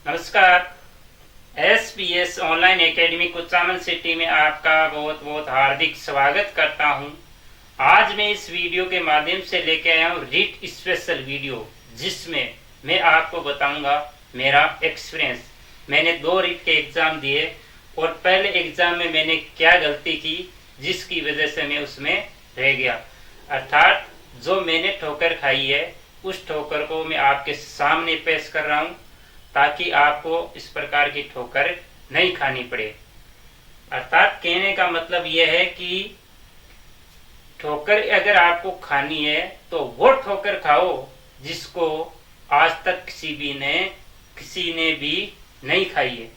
नमस्कार। SBS online academy Kuchaman city में आपका बहुत बहुत हार्दिक स्वागत करता हूं। आज मैं इस वीडियो के माध्यम से लेके आया हूं रीट स्पेशल वीडियो, जिसमें मैं आपको बताऊंगा मेरा एक्सपीरियंस। मैंने 2 रीट के एग्ज़ाम दिए और पहले एग्ज़ाम में मैंने क्या गलती की जिसकी वजह से मैं उसमें रह गया, अर्थात जो मैंने ठोकर खाई है उस ठोकर को मैं आपके सामने पेश कर रहा हूं, ताकि आपको इस प्रकार की ठोकर नहीं खानी पड़े। अर्थात कहने का मतलब यह है कि ठोकर अगर आपको खानी है तो वो ठोकर खाओ जिसको आज तक किसी ने भी नहीं खाई है।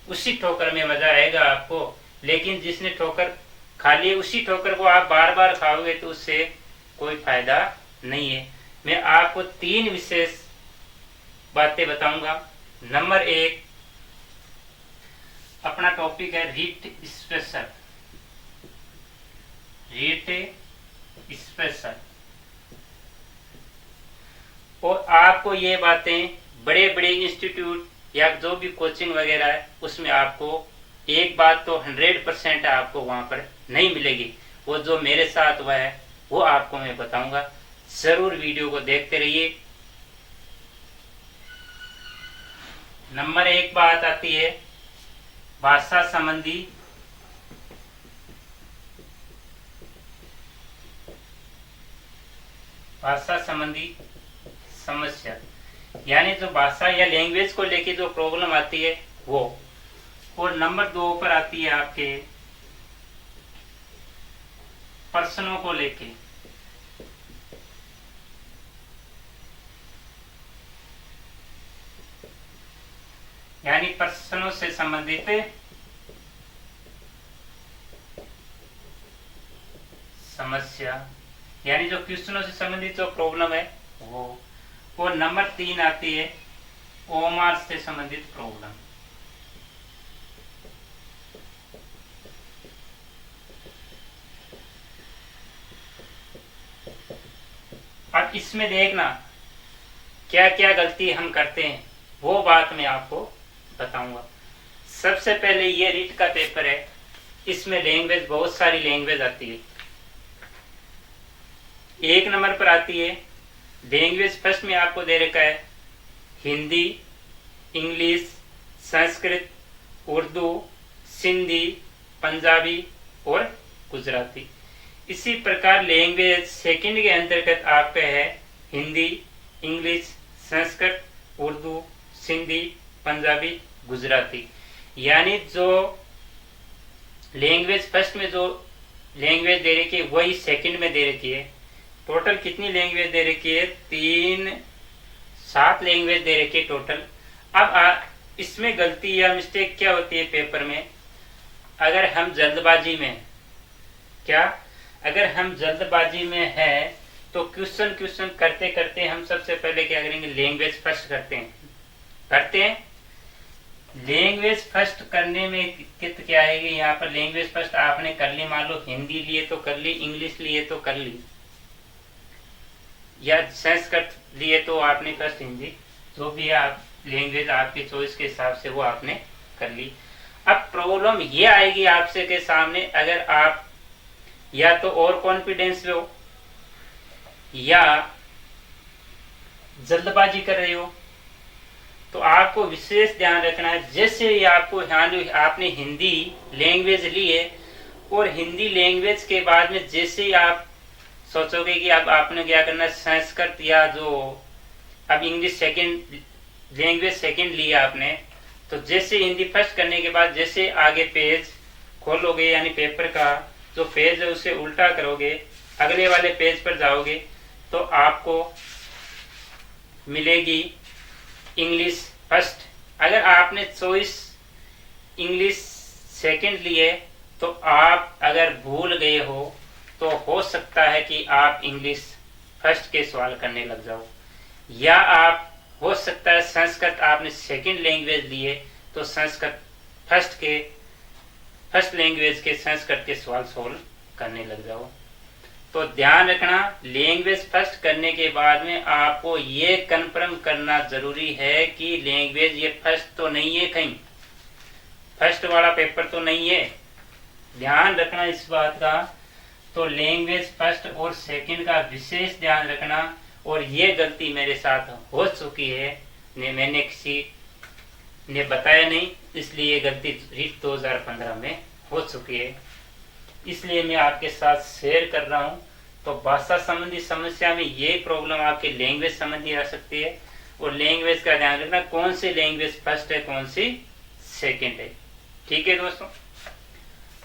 उसी ठोकर में मजा आएगा आपको। लेकिन जिसने ठोकर खा ली उसी ठोकर को आप बार बार खाओगे तो उससे कोई फायदा नहीं है। मैं आपको 3 विशेष बातें बताऊंगा। नंबर 1, अपना टॉपिक है रीट स्पेशल। रीट स्पेशल, और आपको ये बातें बड़े बड़े इंस्टीट्यूट या जो भी कोचिंग वगैरह है उसमें आपको एक बात तो 100% आपको वहां पर नहीं मिलेगी। वो जो मेरे साथ हुआ है वो आपको मैं बताऊंगा। जरूर वीडियो को देखते रहिए। नंबर 1 बात आती है भाषा संबंधी समस्या, यानी जो भाषा या लैंग्वेज को लेके जो प्रॉब्लम आती है वो। और नंबर 2 पर आती है आपके प्रश्नों को लेके, यानी प्रश्नों से संबंधित समस्या, यानी जो क्वेश्चनों से संबंधित जो प्रॉब्लम है वो। और नंबर 3 आती है ओमार से संबंधित प्रॉब्लम। अब इसमें देखना क्या क्या गलती हम करते हैं, वो बात मैं आपको बताऊंगा। सबसे पहले ये रीट का पेपर है, इसमें लैंग्वेज बहुत सारी लैंग्वेज आती है। 1 नंबर पर आती है लैंग्वेज। फर्स्ट में आपको दे रखा है हिंदी, इंग्लिश, संस्कृत, उर्दू, सिंधी, पंजाबी और गुजराती। इसी प्रकार लैंग्वेज सेकंड के अंतर्गत आपका है हिंदी, इंग्लिश, संस्कृत, उर्दू, सिंधी, पंजाबी, गुजराती। यानी जो लैंग्वेज फर्स्ट में जो लैंग्वेज दे रखी है वही सेकंड में दे रखी है। टोटल कितनी लैंग्वेज दे रखी है? 7 लैंग्वेज दे रखी है टोटल। अब इसमें गलती या मिस्टेक क्या होती है पेपर में? अगर हम जल्दबाजी में है तो क्वेश्चन करते करते हम सबसे पहले क्या करेंगे? लैंग्वेज फर्स्ट करते हैं। लैंग्वेज फर्स्ट करने में दिक्कत क्या आएगी? यहाँ पर लैंग्वेज फर्स्ट आपने कर ली, मान लो हिंदी लिए तो कर ली, इंग्लिश लिए तो कर ली, या संस्कृत लिए तो आपने फर्स्ट हिंदी, जो भी आप लैंग्वेज आपकी चॉइस के हिसाब से वो आपने कर ली। अब प्रॉब्लम ये आएगी आपसे के सामने, अगर आप या तो और कॉन्फिडेंस में हो या जल्दबाजी कर रहे हो, तो आपको विशेष ध्यान रखना है। जैसे ही आपने हिंदी लैंग्वेज ली है और हिंदी लैंग्वेज के बाद में जैसे ही आप सोचोगे कि अब आपने क्या करना है, संस्कृत या जो अब इंग्लिश लैंग्वेज सेकंड लिया आपने, तो जैसे हिंदी फर्स्ट करने के बाद जैसे आगे पेज खोलोगे, यानी पेपर का जो पेज है उसे उल्टा करोगे, अगले वाले पेज पर जाओगे तो आपको मिलेगी इंग्लिश फर्स्ट। अगर आपने चॉइस इंग्लिश सेकंड लिए तो आप अगर भूल गए हो तो हो सकता है कि आप इंग्लिश फर्स्ट के सवाल करने लग जाओ, या आप हो सकता है संस्कृत आपने सेकंड लैंग्वेज लिए तो संस्कृत फर्स्ट लैंग्वेज के संस्कृत के सवाल सोल्व करने लग जाओ। तो ध्यान रखना, लैंग्वेज फर्स्ट करने के बाद में आपको ये कन्फर्म करना जरूरी है कि लैंग्वेज ये फर्स्ट तो नहीं है, कहीं फर्स्ट वाला पेपर तो नहीं है। ध्यान रखना इस बात का। तो लैंग्वेज फर्स्ट और सेकंड का विशेष ध्यान रखना। और ये गलती मेरे साथ हो चुकी है, मैंने किसी ने बताया नहीं, इसलिए ये गलती रीट 2015 में हो चुकी है, इसलिए मैं आपके साथ शेयर कर रहा हूँ। तो भाषा संबंधी समस्या में ये प्रॉब्लम आपके लैंग्वेज संबंधी आ सकती है। और लैंग्वेज का ध्यान रखना, कौन सी लैंग्वेज फर्स्ट है, कौन सी सेकंड है। ठीक है दोस्तों।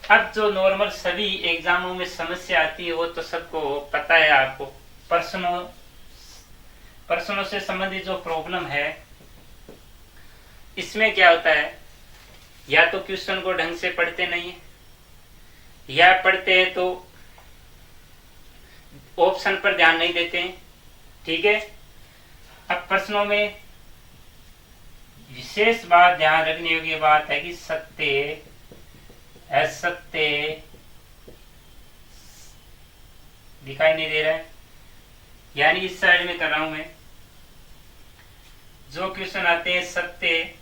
अब जो नॉर्मल सभी एग्जामों में समस्या आती है वो तो सबको पता है। आपको प्रश्नों से संबंधित जो प्रॉब्लम है, इसमें क्या होता है, या तो क्वेश्चन को ढंग से पढ़ते नहीं है, या पढ़ते हैं तो ऑप्शन पर ध्यान नहीं देते हैं। ठीक है। अब प्रश्नों में विशेष बात ध्यान रखने योग्य बात है कि सत्य असत्य दिखाई नहीं दे रहा है, यानी इस साइड में कर रहा हूं मैं। जो क्वेश्चन आते हैं सत्य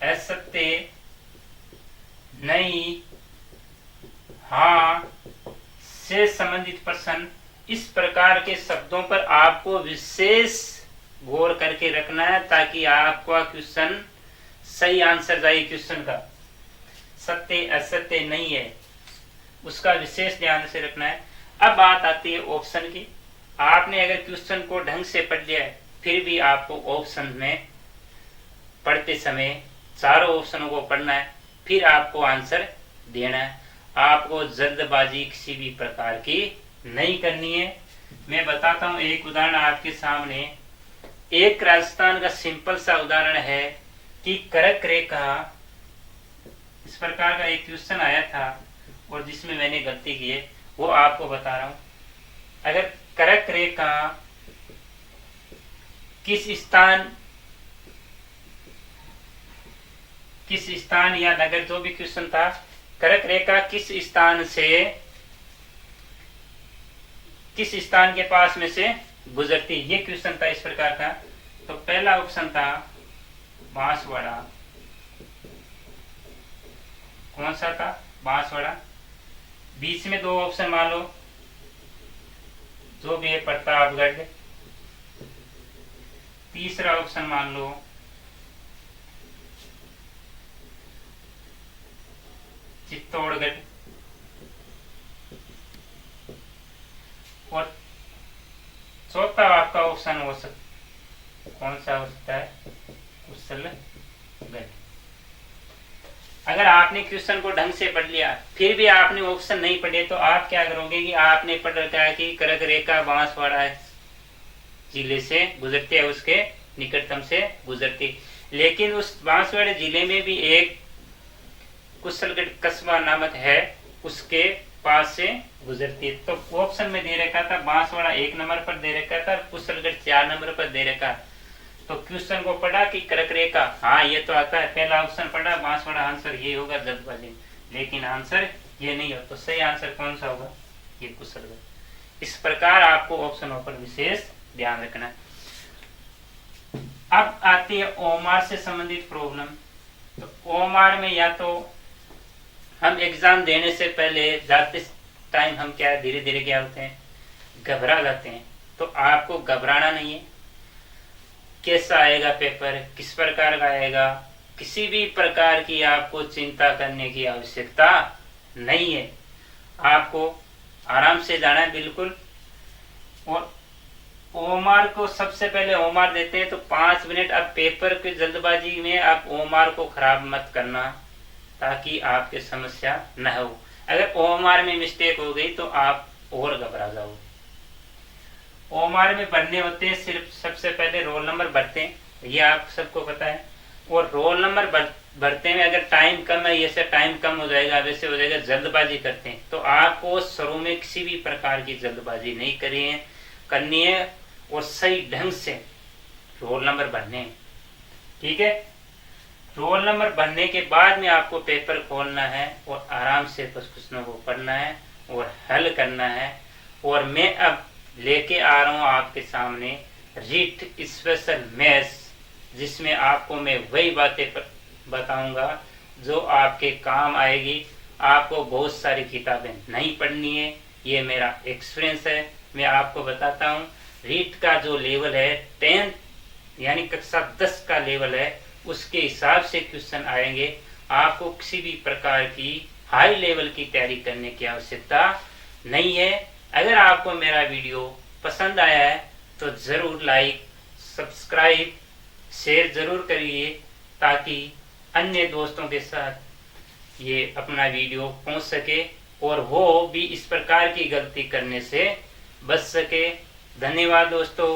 असत्य, नहीं, हाँ से संबंधित प्रश्न, इस प्रकार के शब्दों पर आपको विशेष गौर करके रखना है ताकि आपका क्वेश्चन सही आंसर जाए। क्वेश्चन का सत्य असत्य नहीं है, उसका विशेष ध्यान से रखना है। अब बात आती है ऑप्शन की। आपने अगर क्वेश्चन को ढंग से पढ़ लिया है, फिर भी आपको ऑप्शन में पढ़ते समय चारों ऑप्शनों को पढ़ना है, फिर आपको आंसर देना है। आपको जल्दबाजी किसी भी प्रकार की नहीं करनी है। मैं बताता हूं एक उदाहरण आपके सामने। एक राजस्थान का सिंपल सा उदाहरण है कि कर्क रेखा, इस प्रकार का एक क्वेश्चन आया था और जिसमें मैंने गलती की है वो आपको बता रहा हूं। अगर कर्क रेखा किस स्थान या नगर, जो भी क्वेश्चन था, कर्क रेखा किस स्थान के पास में से गुजरती, ये क्वेश्चन था इस प्रकार का। तो पहला ऑप्शन था बांसवाड़ा। कौन सा था? बांसवाड़ा। बीच में दो ऑप्शन मान लो, जो भी है प्रतापगढ़। तीसरा ऑप्शन मान लो चित्तौड़गढ़। और चौथा आपका ऑप्शन हो सकता, कौन सा हो सकता है? कुशलगढ़। अगर आपने क्वेश्चन को ढंग से पढ़ लिया, फिर भी आपने ऑप्शन नहीं पढ़े, तो आप क्या करोगे कि आपने पढ़ रखा है कि कर्क रेखा बांसवाड़ा जिले से गुजरती है, उसके निकटतम से गुजरती, लेकिन उस बांसवाड़ा जिले में भी एक कुशलगढ़ कस्बा नामक है, उसके पास से गुजरती है। तो ऑप्शन में दे रखा था बांसवाड़ा 1 नंबर पर दे रखा था, कुशलगढ़ 4 नंबर पर दे रखा। तो क्वेश्चन को पढ़ा कि कर्क रेखा, हाँ ये तो आता है, पहला ऑप्शन पढ़ा बांसवाड़ा, आंसर ये होगा जल्दबाजी, लेकिन आंसर ये नहीं हो। तो सही आंसर कौन सा होगा? ये कुशलगढ़। इस प्रकार आपको ऑप्शनों पर विशेष ध्यान रखना है। अब आती है ओमार से संबंधित प्रॉब्लम। तो ओमार में या तो हम एग्जाम देने से पहले जाते टाइम हम क्या धीरे धीरे क्या होते हैं, घबरा जाते हैं। तो आपको घबराना नहीं है। कैसा आएगा पेपर, किस प्रकार का आएगा, किसी भी प्रकार की आपको चिंता करने की आवश्यकता नहीं है। आपको आराम से जाना है बिल्कुल। और ओमार को सबसे पहले ओमार देते हैं तो 5 मिनट। अब पेपर की जल्दबाजी में आप ओमार को खराब मत करना ताकि आपके समस्या न हो। अगर ओमार में मिस्टेक हो गई तो आप और घबरा जाओगे। ओमार में भरने होते हैं सिर्फ सबसे पहले रोल नंबर भरते हैं, ये आप सबको पता है। और रोल नंबर भरते में अगर टाइम कम है, जैसे टाइम कम हो जाएगा वैसे हो जाएगा, जल्दबाजी करते हैं। तो आपको शुरू में किसी भी प्रकार की जल्दबाजी नहीं करनी है और सही ढंग से रोल नंबर भरने हैं। ठीक है। रोल नंबर भरने के बाद में आपको पेपर खोलना है और आराम से कुछ प्रश्नों को पढ़ना है और हल करना है। और मैं अब लेके आ रहा हूँ आपके सामने रीट स्पेशल मैथ्स, जिसमें आपको मैं वही बातें बताऊंगा जो आपके काम आएगी। आपको बहुत सारी किताबें नहीं पढ़नी है, ये मेरा एक्सपीरियंस है। मैं आपको बताता हूँ रीट का जो लेवल है 10th यानी कक्षा 10 का लेवल है, उसके हिसाब से क्वेश्चन आएंगे। आपको किसी भी प्रकार की हाई लेवल की तैयारी करने की आवश्यकता नहीं है। अगर आपको मेरा वीडियो पसंद आया है तो ज़रूर लाइक, सब्सक्राइब, शेयर ज़रूर करिए, ताकि अन्य दोस्तों के साथ ये अपना वीडियो पहुंच सके और वो भी इस प्रकार की गलती करने से बच सके। धन्यवाद दोस्तों।